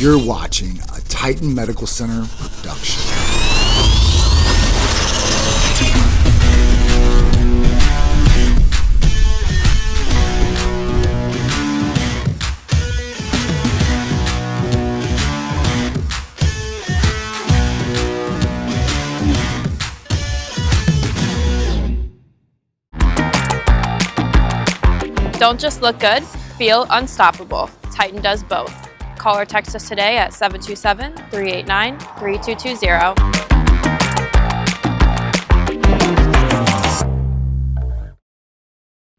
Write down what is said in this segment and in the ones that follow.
You're watching a Titan Medical Center production. Don't just look good, feel unstoppable. Titan does both. Call or text us today at 727-389-3220.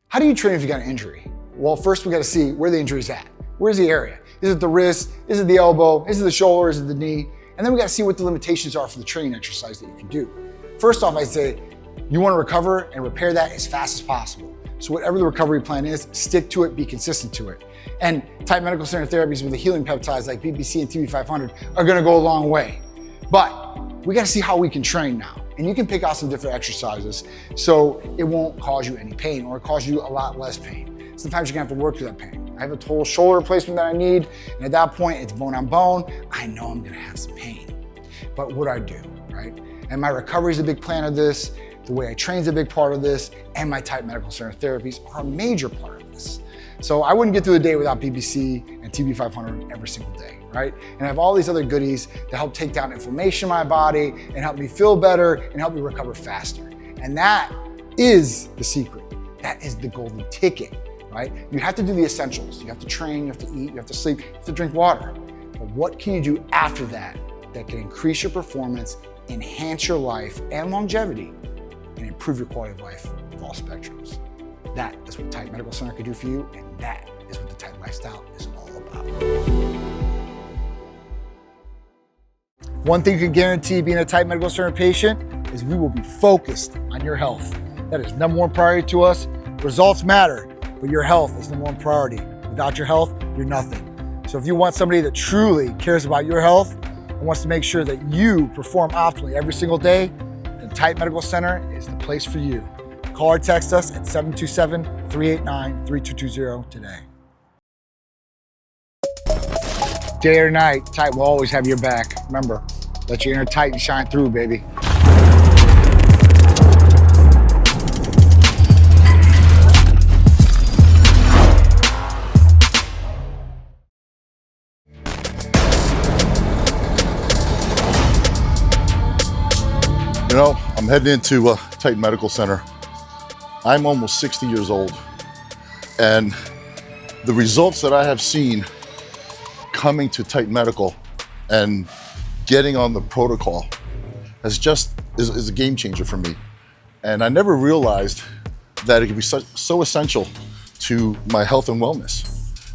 How do you train if you got an injury? Well, first we got to see where the injury's at. Where's the area? Is it the wrist? Is it the elbow? Is it the shoulder? Is it the knee? And then we got to see what the limitations are for the training exercise that you can do. First off, I'd say you want to recover and repair that as fast as possible. So whatever the recovery plan is, stick to it, be consistent to it. And Titan Medical Center therapies with the healing peptides like BBC and TB500 are gonna go a long way. But we gotta see how we can train now. And you can pick out some different exercises so it won't cause you any pain or cause you a lot less pain. Sometimes you're gonna have to work through that pain. I have a total shoulder replacement that I need, and at that point, it's bone on bone. I know I'm gonna have some pain. But what do I do, right? And my recovery is a big plan of this. The way I train is a big part of this, and my Titan Medical Center therapies are a major part of this. So I wouldn't get through the day without BBC and TB500 every single day, right? And I have all these other goodies to help take down inflammation in my body and help me feel better and help me recover faster. And that is the secret. That is the golden ticket, right? You have to do the essentials. You have to train, you have to eat, you have to sleep, you have to drink water. But what can you do after that that can increase your performance, enhance your life and longevity, and improve your quality of life of all spectrums? That is what Titan Medical Center can do for you, and that is what the Titan lifestyle is all about. One thing you can guarantee being a Titan Medical Center patient is we will be focused on your health. That is number one priority to us. Results matter, but your health is number one priority. Without your health, you're nothing. So if you want somebody that truly cares about your health and wants to make sure that you perform optimally every single day, then Titan Medical Center is the place for you. Call or text us at 727-389-3220 today. Day or night, Titan will always have your back. Remember, let your inner Titan shine through, baby. You know, I'm heading into Titan Medical Center. I'm almost 60 years old, and the results that I have seen coming to Titan Medical and getting on the protocol is a game changer for me. And I never realized that it could be so essential to my health and wellness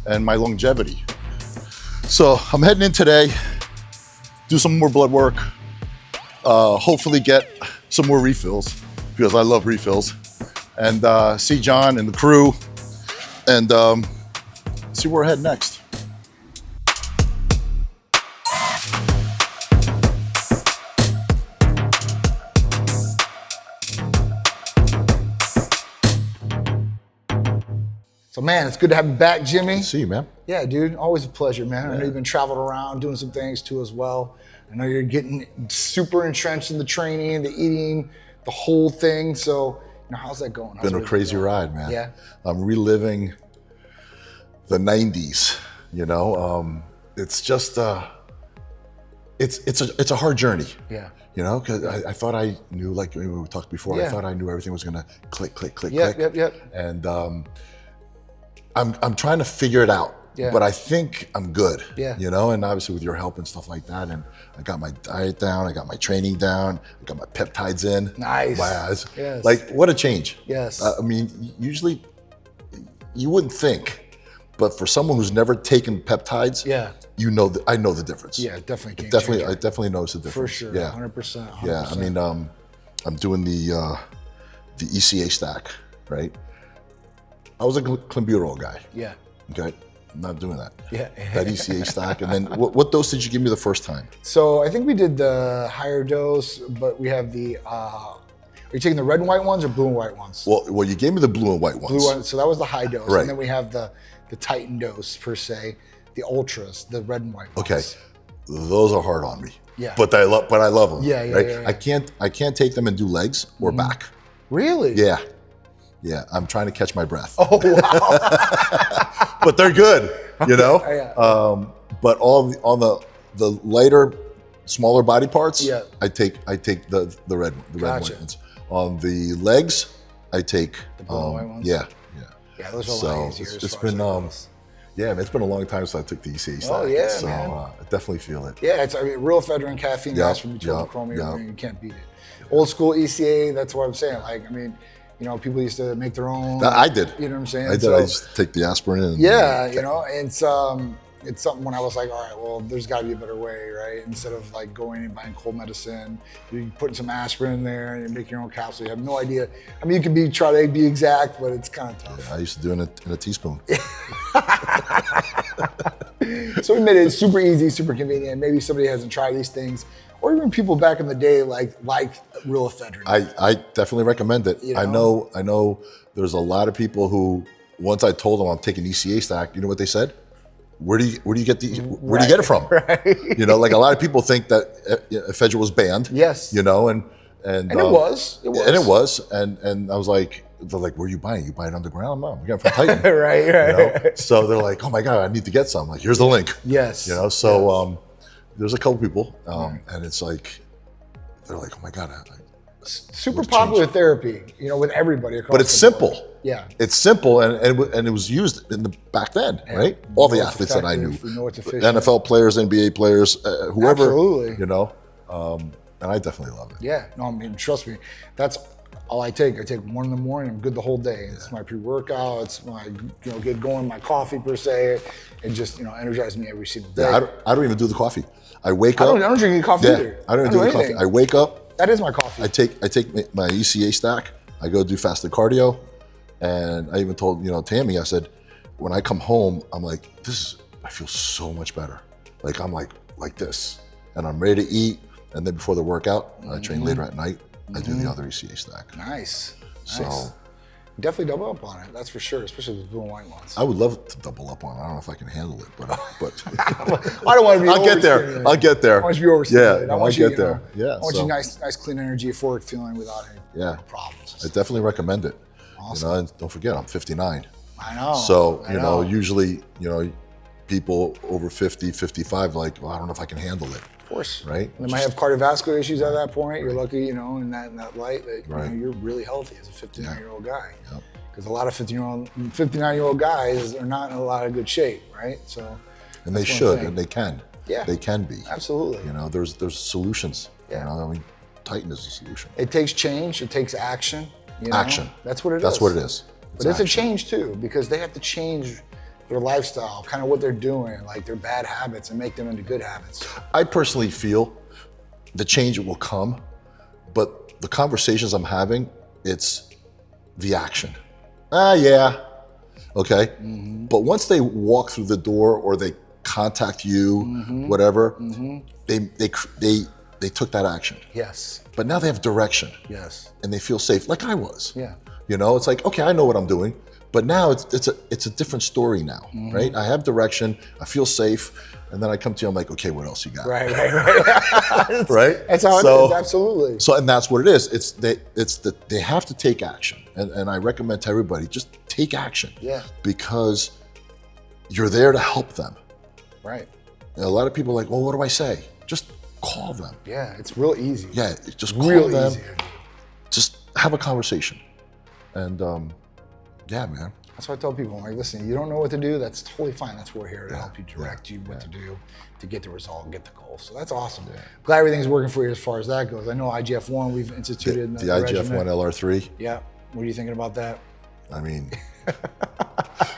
and my longevity. So I'm heading in today, do some more blood work, hopefully get some more refills because I love refills, and see John and the crew and see where we're heading next. So man, it's good to have you back, Jimmy. Good to see you, man. Yeah, dude, always a pleasure, man. I know you've been traveling around doing some things too as well. I know you're getting super entrenched in the training, the eating, the whole thing. So, you know, how's that going? Been a crazy ride, man. Yeah. I'm reliving the 90s, you know. It's just, it's a hard journey. Yeah. You know, because I thought I knew, like we talked before, I thought I knew everything was gonna click. Yep. And I'm trying to figure it out. Yeah. But I think I'm good. Yeah. You know, and obviously with your help and stuff like that, and I got my diet down, I got my training down, I got my peptides in. Nice. Wow. Yes. Like, what a change. Yes. I mean, usually you wouldn't think, but for someone who's never taken peptides, yeah, you know, I know the difference. Yeah, definitely. I definitely notice the difference. For sure. Yeah. 100%. Yeah. I mean, I'm doing the ECA stack, right? I was a clenbuterol guy. Yeah. Okay. I'm not doing that. Yeah. That ECA stack. And then what dose did you give me the first time? So I think we did the higher dose, but we have the, are you taking the red and white ones or blue and white ones? Well, you gave me the blue and white ones. Blue one, so that was the high dose. Right. And then we have the Titan dose per se. the ultras, the red and white ones. Okay, those are hard on me. Yeah. But I love them. Yeah, right? yeah. I can't take them and do legs or back. Really? Yeah. I'm trying to catch my breath. Oh, wow. But they're good, you know? Yeah. But all the lighter, smaller body parts, Yeah. I take the red Gotcha. white ones. On the legs, I take The blue and white ones? Yeah. Yeah, those are a lot easier. It's been yeah, man, it's been a long time since I took the ECA stack. Oh, yeah, so man. I definitely feel it. Yeah, it's real ephedrine, caffeine, Yeah, aspirin, yeah, chromium, yeah. you can't beat it. Old school ECA, that's what I'm saying. Like, I mean, you know, people used to make their own. I did. You know what I'm saying? I did. So, I used to take the aspirin and yeah, you know, it's something when I was like, all right, well, there's got to be a better way, right? Instead of like going and buying cold medicine, you're putting some aspirin in there and you make your own capsule. You have no idea. I mean, you can try to be exact, but it's kind of tough. I used to do it in a teaspoon. So we made it super easy, super convenient. Maybe somebody hasn't tried these things, or even people back in the day like real ephedrine. I definitely recommend it. You I know? know there's a lot of people who, once I told them I'm taking ECA stack, you know what they said? Where do you get do you get it from? Right. You know, like a lot of people think that ephedrine was banned. Yes. You know, and it was. And it was. And I was like, they're like, where are you buying? You buy it underground? No, we got it from Titan. Right. You know? So they're like, oh my God, I need to get some. I'm like, here's the link. Yes. You know, so there's a couple people, and it's like, they're like, oh my God. Super popular therapy, you know, with everybody across But it's the board. simple. Yeah. It's simple, and it was used in the back then, right? All the athletes that I knew, We know it's efficient. NFL players, NBA players, whoever, Absolutely. you know, and I definitely love it. Yeah. No, I mean, trust me, that's all I take. I take one in the morning. I'm good the whole day. It's my pre-workout. It's my, you know, get going, my coffee per se. It just, you know, energizes me every single day. Yeah, I don't even do the coffee. I wake up. I don't drink any coffee either. I don't even do the coffee. anything. I wake up. That is my coffee. I take my ECA stack. I go do fasted cardio, and I even told Tammy. I said, when I come home, I'm like, I feel so much better. Like I'm like this, and I'm ready to eat. And then before the workout, I train later at night. I do the other ECA stack. Nice. So definitely double up on it. That's for sure, especially with blue and white ones. I would love to double up on it. I don't know if I can handle it, but I don't want to be. I'll get there. I'll get there. I want you to be overstimulated. Yeah, I no, want I'll you, get there. Yeah, I want you nice, clean energy, euphoric feeling without any problems. I definitely recommend it. Awesome. You know, and don't forget, I'm 59. I know. So, I know. usually, people over 50, 55, like, well, I don't know if I can handle it. Of course. Right? They might have cardiovascular issues at that point. You're lucky, in that light that Right. you're really healthy as a 59-year-old guy. Yep. Because a lot of 59-year-old guys are not in a lot of good shape, right? So. And they that's one should, thing. and they can. Yeah. They can be. Absolutely. There's solutions. Yeah. I mean, Titan is a solution. It takes change. It takes action. Action. That's what it is. That's what it is. But it's a change too, because they have to change their lifestyle, kind of what they're doing, like their bad habits, and make them into good habits. I personally feel the change will come, but the conversations I'm having, it's the action. Yeah. Okay. Mm-hmm. But once they walk through the door or they contact you, whatever, they took that action. Yes. But now they have direction. Yes. And they feel safe, like I was. Yeah. It's like, okay, I know what I'm doing, but now it's a different story now, right? I have direction, I feel safe, and then I come to you, I'm like, okay, what else you got? Right. Right? That's how it is. Absolutely. So, and that's what it is. They have to take action, and I recommend to everybody, just take action. Yeah. Because you're there to help them. Right. And a lot of people are like, well, what do I say? Just call them. Yeah, it's real easy. Yeah, just call Real them. easy. Just have a conversation. And yeah, man. That's why I tell people, I'm like, listen, you don't know what to do, that's totally fine. That's why we're here to help you, direct you what to do to get the result and get the goal. So that's awesome. Yeah. Glad everything's working for you as far as that goes. I know IGF-1, we've instituted the IGF-1 LR3. Yeah. What are you thinking about that? I mean,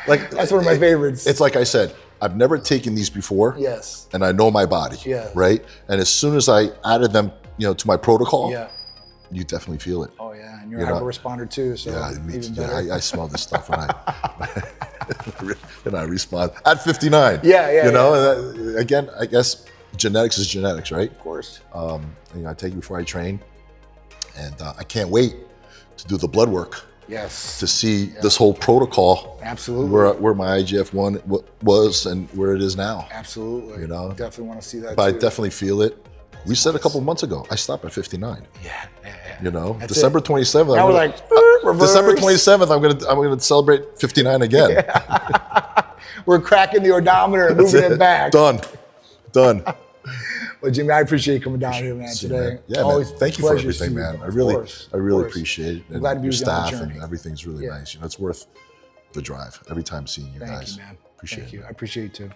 like That's one of my favorites. It's like I said, I've never taken these before. Yes. And I know my body. Yeah. Right? And as soon as I added them, to my protocol, Yeah. you definitely feel it. Oh yeah, and you're a hyper responder too, so even better. I smell this stuff and I respond at 59. Yeah. And again, I guess genetics is genetics, right? Of course. I take it before I train, and I can't wait to do the blood work. Yes. to see this whole protocol. Absolutely. Where my IGF-1 was and where it is now. Absolutely. You know? Definitely want to see that But too. I definitely feel it. We said a couple months ago, I stopped at 59. Yeah. You know, That's December it. 27th. Now we're like, reverse. December 27th. I'm gonna celebrate 59 again. Yeah. We're cracking the odometer and moving it back. Done. Well, Jimmy, I appreciate you coming down here, man, today. Yeah, Always man. Thank you for pleasure to see everything, you. man. Of I course. really appreciate it. I'm glad to be your with you on the staff journey. and everything's really nice. You know, it's worth the drive every time seeing you Thank guys. you, man. Appreciate Thank it. you. I appreciate you too.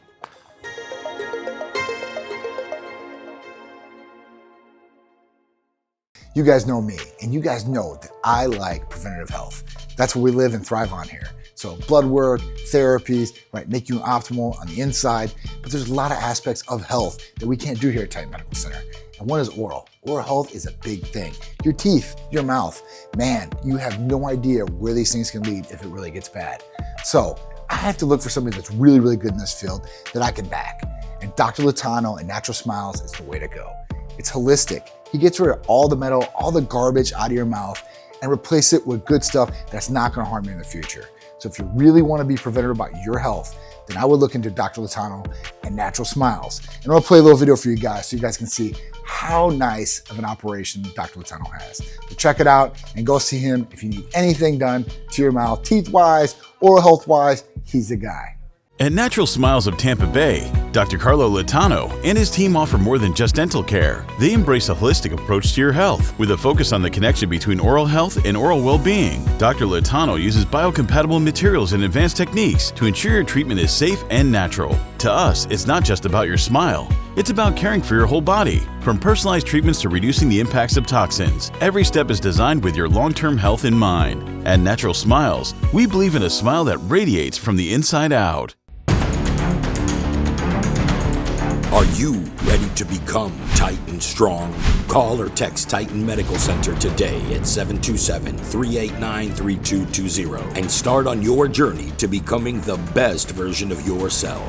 You guys know me, and you guys know that I like preventative health. That's what we live and thrive on here. So blood work, therapies, right, make you optimal on the inside. But there's a lot of aspects of health that we can't do here at Titan Medical Center. And one is oral. Oral health is a big thing. Your teeth, your mouth, man, you have no idea where these things can lead if it really gets bad. So I have to look for somebody that's really, really good in this field that I can back. And Dr. Latano and Natural Smiles is the way to go. It's holistic. He gets rid of all the metal, all the garbage out of your mouth and replace it with good stuff that's not gonna harm you in the future. So if you really wanna be preventative about your health, then I would look into Dr. Latano and Natural Smiles. And I'll play a little video for you guys so you guys can see how nice of an operation Dr. Latano has. So check it out and go see him if you need anything done to your mouth, teeth-wise, oral health-wise, he's the guy. At Natural Smiles of Tampa Bay, Dr. Carlo Latano and his team offer more than just dental care. They embrace a holistic approach to your health with a focus on the connection between oral health and oral well-being. Dr. Latano uses biocompatible materials and advanced techniques to ensure your treatment is safe and natural. To us, it's not just about your smile. It's about caring for your whole body. From personalized treatments to reducing the impacts of toxins, every step is designed with your long-term health in mind. At Natural Smiles, we believe in a smile that radiates from the inside out. Are you ready to become Titan Strong? Call or text Titan Medical Center today at 727-389-3220 and start on your journey to becoming the best version of yourself.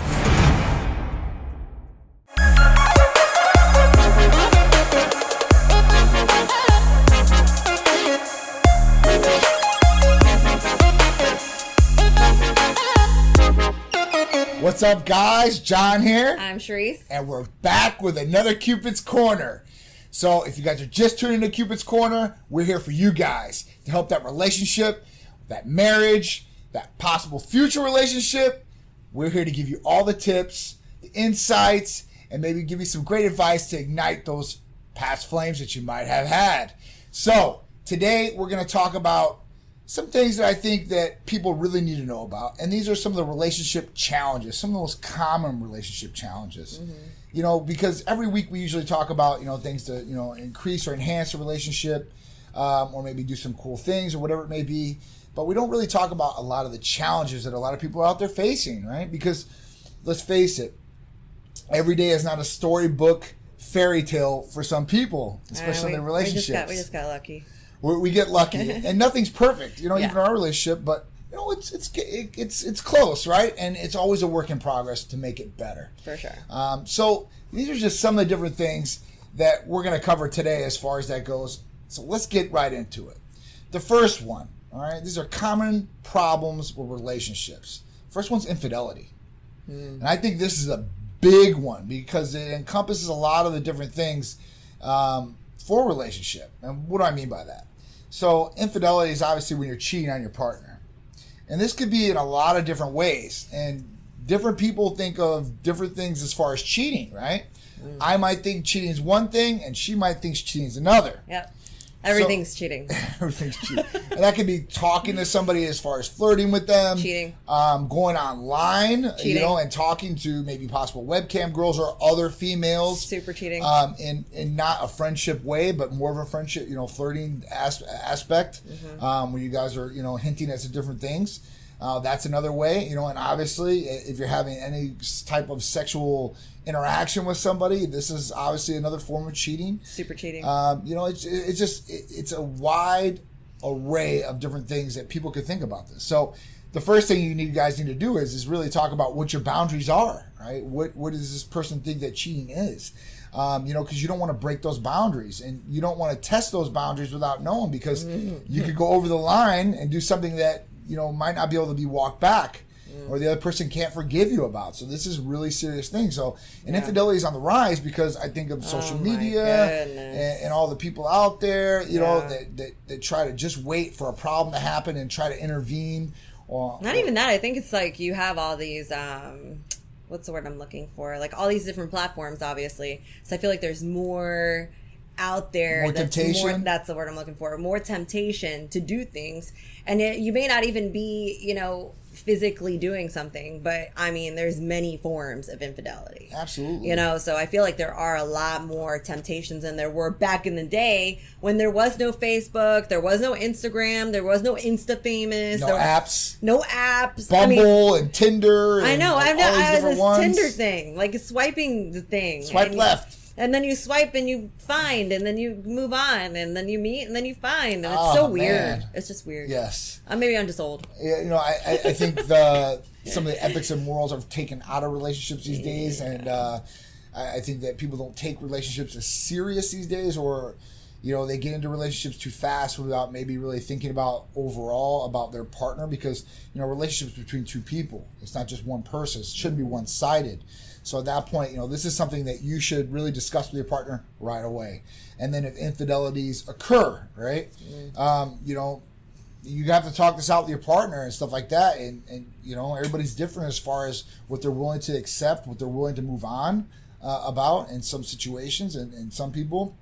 What's up, guys? John here. I'm Charisse. And we're back with another Cupid's Corner. So if you guys are just tuning into Cupid's Corner, we're here for you guys to help that relationship, that marriage, that possible future relationship. We're here to give you all the tips, the insights, and maybe give you some great advice to ignite those past flames that you might have had. So today we're going to talk about some things that I think that people really need to know about. And these are some of the relationship challenges, some of the most common relationship challenges. Mm-hmm. You know, because every week we usually talk about, things to, increase or enhance a relationship, or maybe do some cool things or whatever it may be. But we don't really talk about a lot of the challenges that a lot of people are out there facing, right? Because let's face it, every day is not a storybook fairy tale for some people, especially in their relationships. We just got lucky. We get lucky, and nothing's perfect, even in our relationship. But it's close, right? And it's always a work in progress to make it better. For sure. So these are just some of the different things that we're going to cover today, as far as that goes. So let's get right into it. The first one, all right. These are common problems with relationships. First one's infidelity, and I think this is a big one because it encompasses a lot of the different things for a relationship. And what do I mean by that? So infidelity is obviously when you're cheating on your partner. And this could be in a lot of different ways. And different people think of different things as far as cheating, right? I might think cheating is one thing, and she might think cheating is another. Yep. Everything's cheating. Everything's cheating. And that could be talking to somebody as far as flirting with them. Cheating. Going online, cheating. And talking to maybe possible webcam girls or other females. Super cheating. In not a friendship way, but more of a friendship, flirting aspect, where you guys are, hinting at some different things. That's another way, and obviously if you're having any type of sexual interaction with somebody, this is obviously another form of cheating. Super cheating. It's a wide array of different things that people could think about this. So the first thing you guys need to do is really talk about what your boundaries are, right? What does this person think that cheating is? Because you don't want to break those boundaries, and you don't want to test those boundaries without knowing, because you could go over the line and do something that, might not be able to be walked back, or the other person can't forgive you about. So this is a really serious thing. So, and infidelity is on the rise because I think of social media and all the people out there, that try to just wait for a problem to happen and try to intervene. Not even that. I think it's like you have all these, what's the word I'm looking for? Like all these different platforms, obviously. So I feel like there's more out there. More temptation? That's the word I'm looking for. More temptation to do things. And you may not even be, physically doing something, but I mean, there's many forms of infidelity. Absolutely. So I feel like there are a lot more temptations than there were back in the day when there was no Facebook, there was no Instagram, there was no Insta Famous, no apps, Bumble and Tinder. I know. I have this Tinder thing, like swiping the thing. Swipe left. And then you swipe and you find, and then you move on, and then you meet, and then you find, and it's so weird. Man. It's just weird. Yes. Maybe I'm just old. Yeah, I think some of the ethics and morals are taken out of relationships these days, and I think that people don't take relationships as serious these days, or they get into relationships too fast without maybe really thinking about overall about their partner, because relationships between two people, it's not just one person. It shouldn't be one-sided. So at that point, this is something that you should really discuss with your partner right away. And then if infidelities occur, right, you have to talk this out with your partner and stuff like that. And everybody's different as far as what they're willing to accept, what they're willing to move on about in some situations. And some people,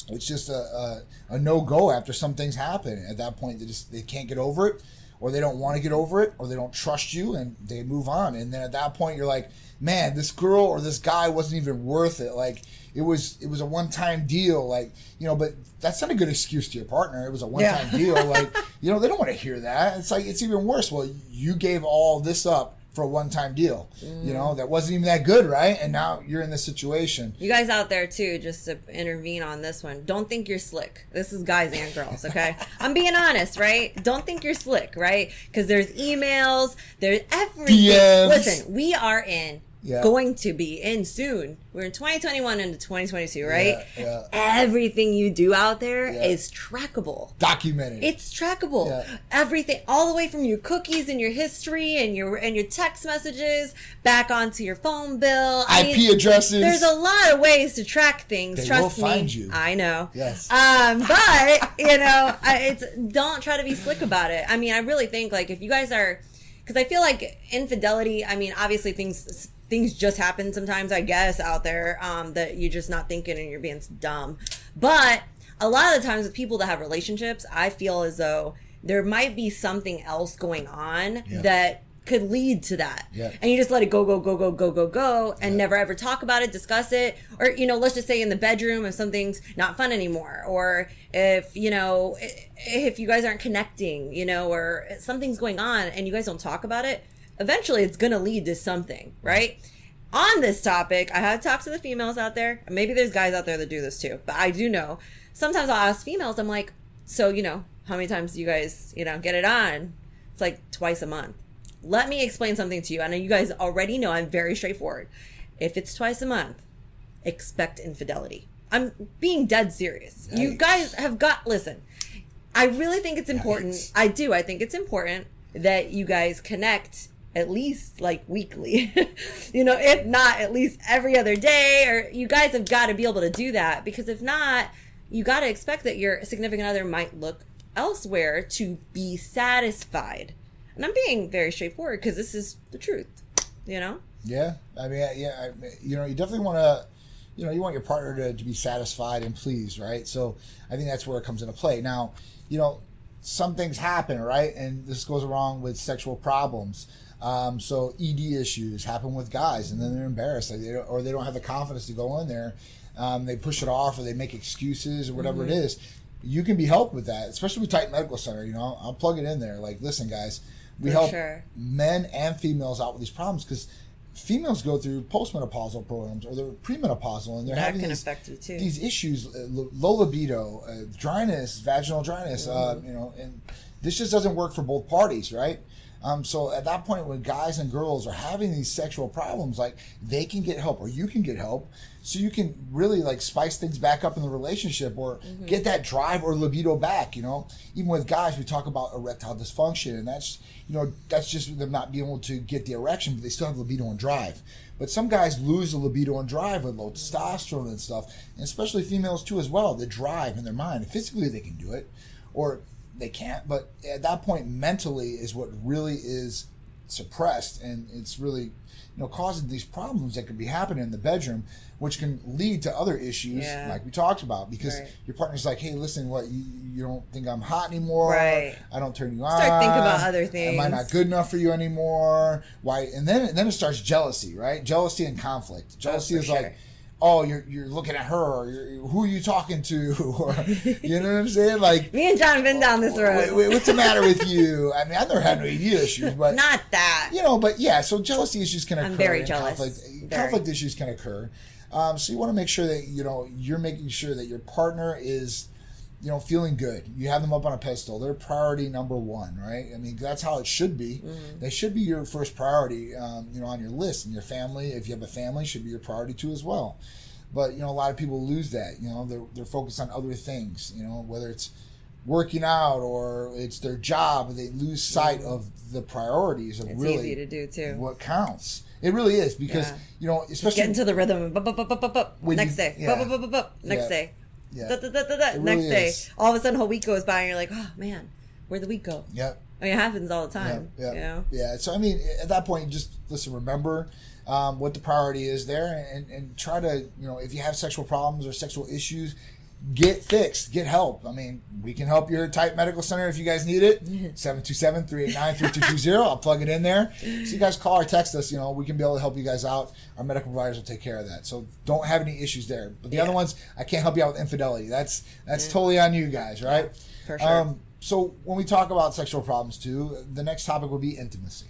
it's just a no-go after some things happen. At that point, they can't get over it, or they don't want to get over it, or they don't trust you, and they move on. And then at that point, you're like, man, this girl or this guy wasn't even worth it. Like, it was a one-time deal. Like, but that's not a good excuse to your partner. It was a one-time deal. Like, they don't want to hear that. It's like, it's even worse. Well, you gave all this up for a one-time deal. That wasn't even that good, right? And now you're in this situation. You guys out there too, just to intervene on this one, don't think you're slick. This is guys and girls, okay? I'm being honest, right? Don't think you're slick, right? Because there's emails, there's everything. DMs. Listen, we are going to be in soon. We're in 2021 into 2022, right? Yeah. Everything you do out there is trackable. Documented. It's trackable. Yeah. Everything, all the way from your cookies and your history and your text messages back onto your phone bill. IP addresses. There's a lot of ways to track things. They Trust me. will find you. I know. Yes. But don't try to be slick about it. I really think like if you guys are, because I feel like infidelity. Obviously things just happen sometimes, I guess, out there that you're just not thinking and you're being dumb. But a lot of the times with people that have relationships, I feel as though there might be something else going on that could lead to that. Yeah. And you just let it go, and never ever talk about it, discuss it. Or, let's just say in the bedroom if something's not fun anymore. Or if you guys aren't connecting, or something's going on and you guys don't talk about it, eventually it's going to lead to something, right? On this topic, I have talked to the females out there. Maybe there's guys out there that do this too, but I do know. Sometimes I'll ask females, I'm like, so, how many times do you guys, get it on? It's like twice a month. Let me explain something to you. I know you guys already know I'm very straightforward. If it's twice a month, expect infidelity. I'm being dead serious. Nice. You guys have listen, I really think it's important. Nice. I think it's important that you guys connect at least like weekly, if not at least every other day, or you guys have got to be able to do that, because if not, you got to expect that your significant other might look elsewhere to be satisfied. And I'm being very straightforward because this is the truth, Yeah. You definitely want to, you want your partner to be satisfied and pleased, right? So I think that's where it comes into play. Now, some things happen, right? And this goes along with sexual problems. So ED issues happen with guys, and then they're embarrassed, they don't have the confidence to go in there. They push it off, or they make excuses, or whatever it is. You can be helped with that, especially with Titan Medical Center. I'll plug it in there. Like, listen, guys, we help men and females out with these problems, because females go through postmenopausal programs, or they're premenopausal, and they're having these issues, low libido, dryness, vaginal dryness, and this just doesn't work for both parties, right? So at that point, when guys and girls are having these sexual problems, like, they can get help, or you can get help, so you can really like spice things back up in the relationship, or get that drive or libido back. You know, even with guys, we talk about erectile dysfunction, and that's just them not being able to get the erection, but they still have libido and drive. But some guys lose the libido and drive with low testosterone and stuff, and especially females too as well. The drive in their mind, physically they can do it, or they can't, but at that point, mentally is what really is suppressed, and it's really, causing these problems that could be happening in the bedroom, which can lead to other issues, like we talked about, because your partner's like, hey, listen, what, you don't think I'm hot anymore? Right. I don't turn you on. Start thinking about other things. Am I not good enough for you anymore? Why? And then it starts jealousy, right? Jealousy and conflict. Jealousy is like, oh, you're looking at her, or who are you talking to, or you know what I'm saying? Like, me and John have been down this road. What's the matter with you? I mean, I've never had no ED issues, but not that. But yeah, so jealousy issues can occur. I'm very jealous. Conflict issues can occur. So you want to make sure that you're making sure that your partner is feeling good. You have them up on a pedestal. They're priority number one, right? I mean, that's how it should be. They should be your first priority, on your list. And your family, if you have a family, should be your priority too as well. But, a lot of people lose that. They're focused on other things, whether it's working out or it's their job. They lose sight of the priorities of really easy to do too. What counts. It really is, because, especially... Just get into the rhythm. Next day. Next day. Next day. All of a sudden, a whole week goes by, and you're like, oh, man, where'd the week go? Yep. I mean, it happens all the time. Yeah. So, I mean, at that point, you just, listen, remember what the priority is there, and try to, if you have sexual problems or sexual issues, get fixed, get help. I mean, we can help your Titan Medical Center if you guys need it. 727-389-3220. I'll plug it in there. So you guys call or text us, we can be able to help you guys out. Our medical providers will take care of that. So don't have any issues there. But the other ones, I can't help you out with infidelity. That's totally on you guys, right? For sure. So when we talk about sexual problems too, the next topic will be intimacy.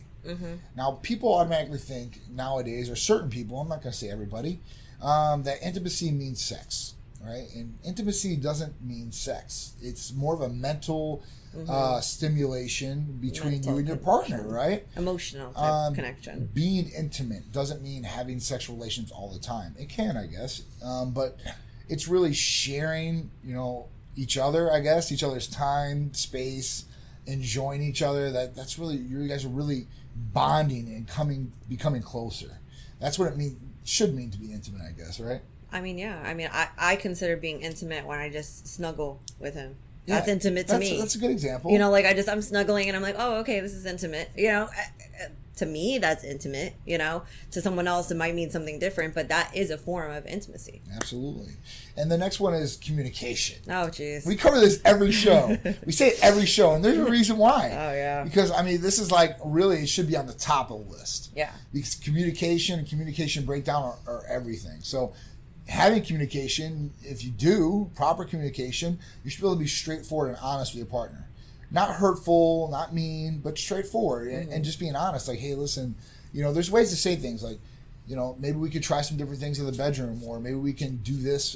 Now, people automatically think nowadays, or certain people, I'm not going to say everybody, that intimacy means sex. Right? And intimacy doesn't mean sex. It's more of a mental stimulation between you and your partner, right? Emotional type connection. Being intimate doesn't mean having sexual relations all the time. It can, I guess. But it's really sharing, each other, I guess, each other's time, space, enjoying each other. That's really, you guys are really bonding and becoming closer. That's what it should mean to be intimate, I guess, right? I mean, yeah. I mean, I consider being intimate when I just snuggle with him. Yeah, that's intimate to me. That's a good example. Like I'm snuggling and I'm like, oh, okay, this is intimate. To me, that's intimate. To someone else, it might mean something different, but that is a form of intimacy. Absolutely. And the next one is communication. Oh, jeez. We cover this every show. We say it every show, and there's a reason why. Oh, yeah. Because, I mean, this is like, really, it should be on the top of the list. Yeah. Because communication and communication breakdown are everything. So, having communication, if you do proper communication, you should be able to be straightforward and honest with your partner. Not hurtful, not mean, but straightforward, and just being honest. Like, hey, listen, there's ways to say things like, maybe we could try some different things in the bedroom, or maybe we can do this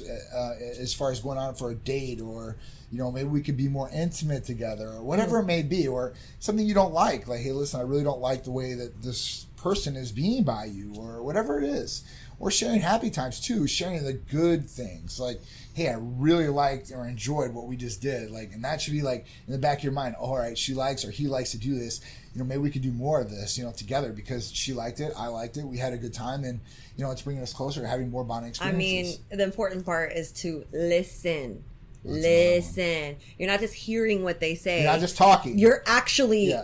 as far as going out for a date, or maybe we could be more intimate together, or whatever it may be, or something you don't like, hey, listen, I really don't like the way that this person is being by you, or whatever it is. Or sharing happy times too, sharing the good things. Like, hey, I really liked or enjoyed what we just did. And that should be in the back of your mind, all right, she likes or he likes to do this. Maybe we could do more of this, together, because she liked it, I liked it, we had a good time, and, it's bringing us closer, having more bonding experiences. I mean, the important part is to listen. Listen. You're not just hearing what they say. You're not just talking. You're actually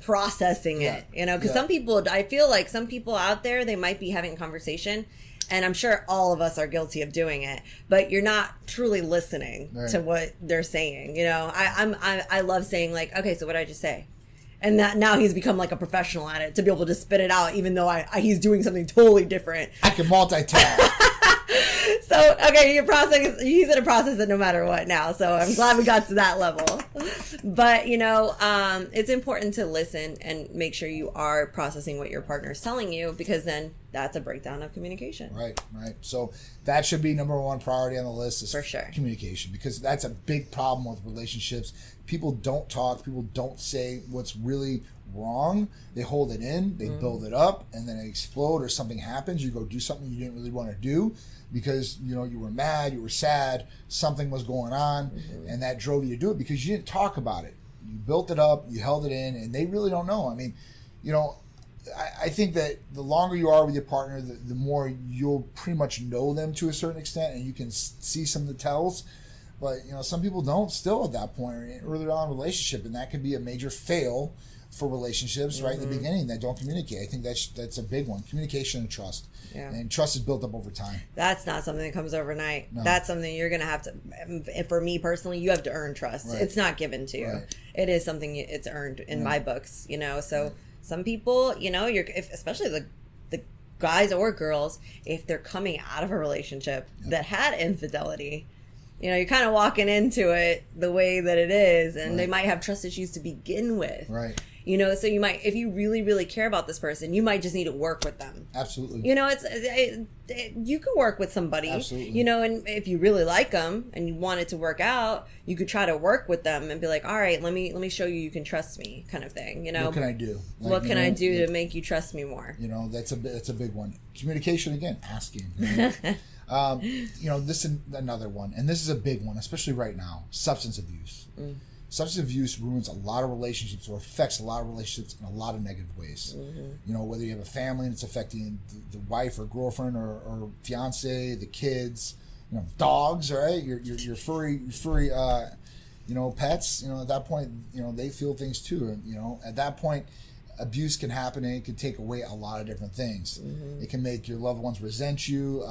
processing it, because some people, I feel like some people out there, they might be having a conversation, and I'm sure all of us are guilty of doing it, but you're not truly listening to what they're saying. I love saying okay, so what did I just say? And that now he's become a professional at it, to be able to spit it out, even though he's doing something totally different. I can multitask. So, okay, he's going to process it no matter what now. So I'm glad we got to that level. But, it's important to listen and make sure you are processing what your partner is telling you, because then that's a breakdown of communication. Right. So that should be number one priority on the list, is for sure communication, because that's a big problem with relationships. People don't talk. People don't say what's really wrong, they hold it in, they build it up, and then it explode or something happens. You go do something you didn't really want to do because, you know, you were mad, you were sad, something was going on, and that drove you to do it because you didn't talk about it. You built it up, you held it in, and they really don't know. I mean, you know, I think that the longer you are with your partner, the more you'll pretty much know them to a certain extent, and you can see some of the tells. But, you know, some people don't still at that point or earlier on in a relationship, and that could be a major fail for relationships right in the beginning that don't communicate. I think that's a big one. Communication and trust. Yeah. And trust is built up over time. That's not something that comes overnight. No. That's something you're going to have to, for me personally, you have to earn trust. Right. It's not given to you. Right. It is something it's earned in my books, you know. So some people, you know, especially the guys or girls, if they're coming out of a relationship that had infidelity, you know, you're kind of walking into it the way that it is, and they might have trust issues to begin with. Right. You know, so you might, if you really, really care about this person, you might just need to work with them. Absolutely. You know, you could work with somebody. Absolutely. You know, and if you really like them and you want it to work out, you could try to work with them and be like, all right, let me show you can trust me, kind of thing. You know, what can I do? What can I do to make you trust me more? You know, that's a big one. Communication again, asking. You know, this is another one, and this is a big one, especially right now. Substance abuse. Substance abuse ruins a lot of relationships or affects a lot of relationships in a lot of negative ways. You know, whether you have a family and it's affecting the wife or girlfriend or fiance, the kids, you know, dogs, right? Your furry, you know, pets. You know, at that point, you know, they feel things too. And you know, at that point, abuse can happen and it can take away a lot of different things. It can make your loved ones resent you,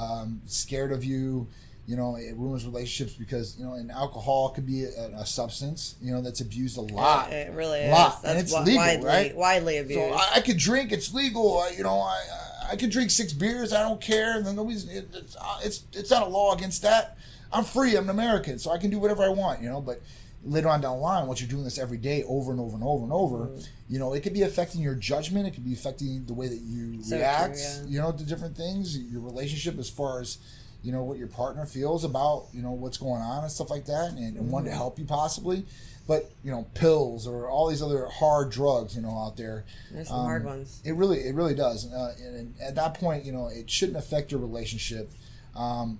scared of you. You know, it ruins relationships because, you know, and alcohol could be a substance, you know, that's abused a lot. It really is. Lot. That's and it's legal, right? Widely abused. So I could drink, it's legal. You know, I could drink 6 beers, I don't care. And then it's not a law against that. I'm free, I'm an American, so I can do whatever I want, you know, but later on down the line, once you're doing this every day over and over and over and over, you know, it could be affecting your judgment. It could be affecting the way that you react, you know, to different things, your relationship as far as, you know, what your partner feels about, you know, what's going on and stuff like that, and one to help you possibly. But, you know, pills or all these other hard drugs, you know, out there. There's some hard ones. It really does. And at that point, you know, it shouldn't affect your relationship. And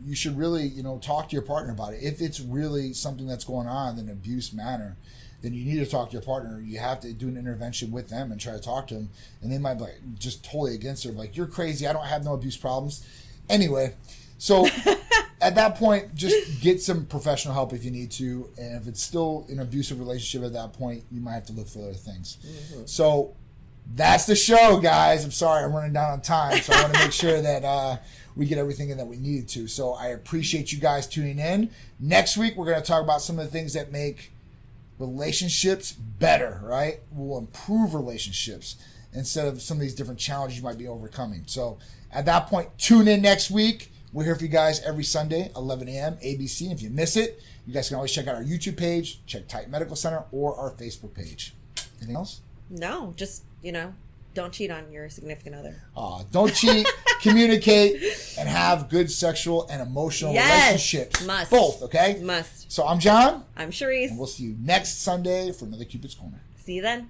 you should really, you know, talk to your partner about it. If it's really something that's going on in an abuse manner, then you need to talk to your partner. You have to do an intervention with them and try to talk to them. And they might be like just totally against it. Like, you're crazy. I don't have no abuse problems. Anyway, so at that point, just get some professional help if you need to. And if it's still an abusive relationship at that point, you might have to look for other things. So that's the show, guys. I'm sorry, I'm running down on time. So I want to make sure that we get everything in that we needed to. So I appreciate you guys tuning in. Next week, we're going to talk about some of the things that make relationships better, right? We'll improve relationships instead of some of these different challenges you might be overcoming. So at that point, tune in next week. We're here for you guys every Sunday, 11 a.m. ABC. And if you miss it, you guys can always check out our YouTube page, check Titan Medical Center, or our Facebook page. Anything else? No, just, you know, don't cheat on your significant other. Don't cheat, communicate, and have good sexual and emotional relationships. Must. Both, okay? Must. So I'm John. I'm Charisse. And we'll see you next Sunday for another Cupid's Corner. See you then.